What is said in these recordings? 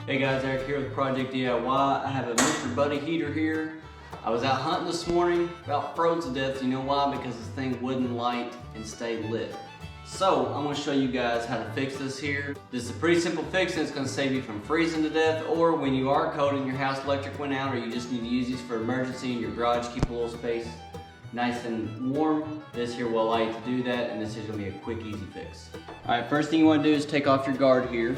Hey guys, Eric here with Project DIY. I have a Mr. Buddy heater here. I was out hunting this morning, about froze to death. You know why? Because this thing wouldn't light and stay lit. So I'm going to show you guys how to fix this here. This is a pretty simple fix and it's going to save you from freezing to death, or when you are cold and your house electric went out, or you just need to use these for emergency in your garage, keep a little space nice and warm. This here will allow you to do that, and this is going to be a quick, easy fix. Alright, first thing you want to do is take off your guard here.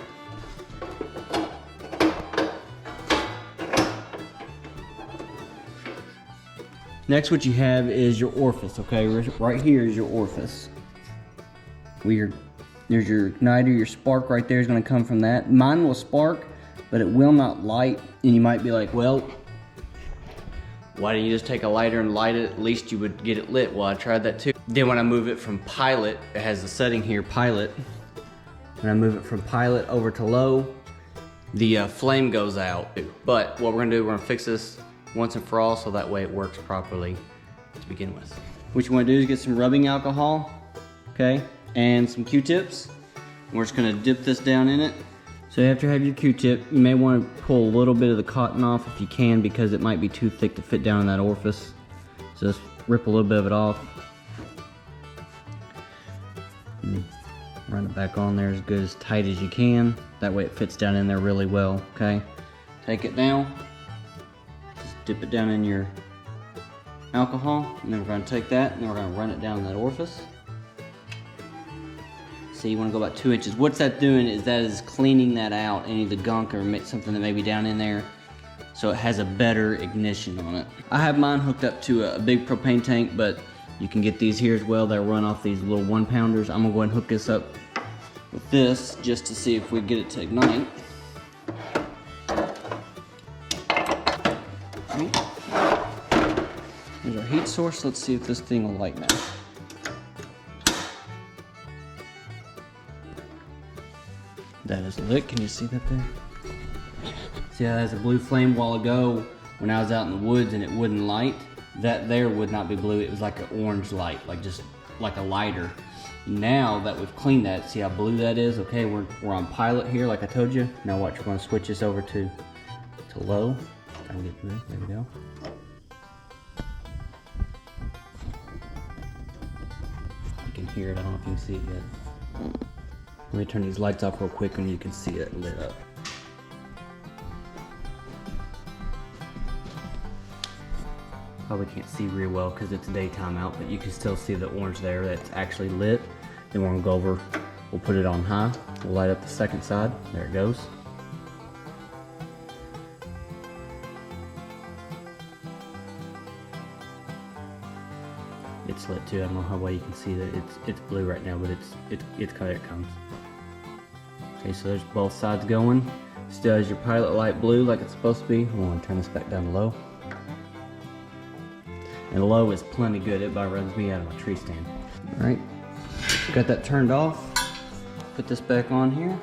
Next, what you have is your orifice, okay? Right here is your orifice. There's your igniter, your spark right there is gonna come from that. Mine will spark, but it will not light. And you might be like, well, why don't you just take a lighter and light it? At least you would get it lit. Well, I tried that too. Then when I move it from pilot, it has the setting here, pilot. When I move it from pilot over to low, the flame goes out. But what we're gonna do, we're gonna fix this once and for all so that way it works properly to begin with. What you want to do is get some rubbing alcohol, okay, and some Q-tips. We're just going to dip this down in it. So after you have your Q-tip, you may want to pull a little bit of the cotton off if you can, because it might be too thick to fit down in that orifice. So just rip a little bit of it off. And run it back on there as good, as tight as you can. That way it fits down in there really well, okay? Take it down. Dip it down in your alcohol, and then we're going to take that and then we're going to run it down that orifice. So you want to go about 2 inches. What's that doing is that is cleaning that out, any of the gunk or something that may be down in there, so it has a better ignition on it. I have mine hooked up to a big propane tank, but you can get these here as well. They'll run off these little 1-pounders. I'm going to go ahead and hook this up with this just to see if we get it to ignite. There's our heat source. Let's see if this thing will light now. That is lit. Can you see that there? See how it has a blue flame? A while ago when I was out in the woods and it wouldn't light, that there would not be blue. It was like an orange light, like just like a lighter. Now that we've cleaned that, see how blue that is? Okay, we're on pilot here, like I told you. Now watch, we're going to switch this over to low. Try and get there. There we go. Here, I don't know if you can see it yet. Let me turn these lights off real quick and you can see it lit up. Probably can't see real well because it's daytime out, but you can still see the orange there that's actually lit. Then we're gonna go over, we'll put it on high. We'll light up the second side. There it goes. It's lit too. I don't know how well you can see that it's blue right now, but it's there it comes. Okay, so there's both sides going. Still has your pilot light blue like it's supposed to be. I'm gonna turn this back down to low. And low is plenty good. It about runs me out of my tree stand. All right, got that turned off. Put this back on here.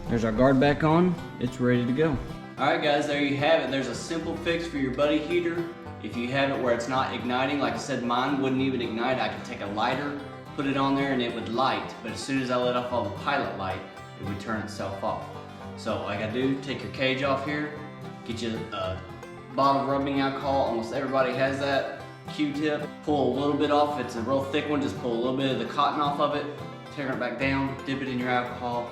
There's our guard back on. It's ready to go. Alright guys, there you have it. There's a simple fix for your Buddy heater. If you have it where it's not igniting, like I said, mine wouldn't even ignite. I could take a lighter, put it on there, and it would light. But as soon as I let off all the pilot light, it would turn itself off. So all I gotta do, take your cage off here, get you a bottle of rubbing alcohol. Almost everybody has that. Q-tip, pull a little bit off. If it's a real thick one, just pull a little bit of the cotton off of it, tear it back down, dip it in your alcohol,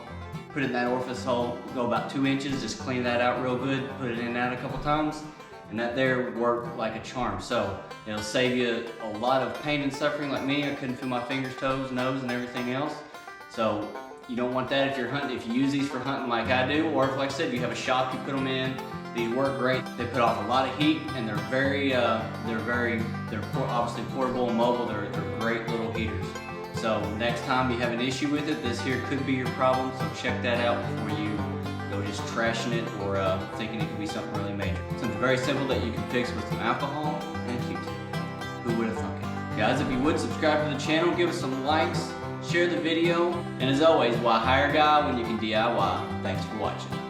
put it in that orifice hole, go about 2 inches, just clean that out real good, put it in and out a couple times, and that there worked like a charm. So it'll save you a lot of pain and suffering. Like me, I couldn't feel my fingers, toes, nose, and everything else. So you don't want that if you're hunting, if you use these for hunting like I do, or if, like I said, you have a shop, you put them in. These work great. They put off a lot of heat, and they're obviously portable and mobile. They're great little heaters. So next time you have an issue with it, this here could be your problem, so check that out before you go just trashing it or thinking it could be something really major. Something very simple that you can fix with some alcohol and a Q-tip. Who would have thunk it? Guys, if you would subscribe to the channel, give us some likes, share the video, and as always, why hire a guy when you can DIY? Thanks for watching.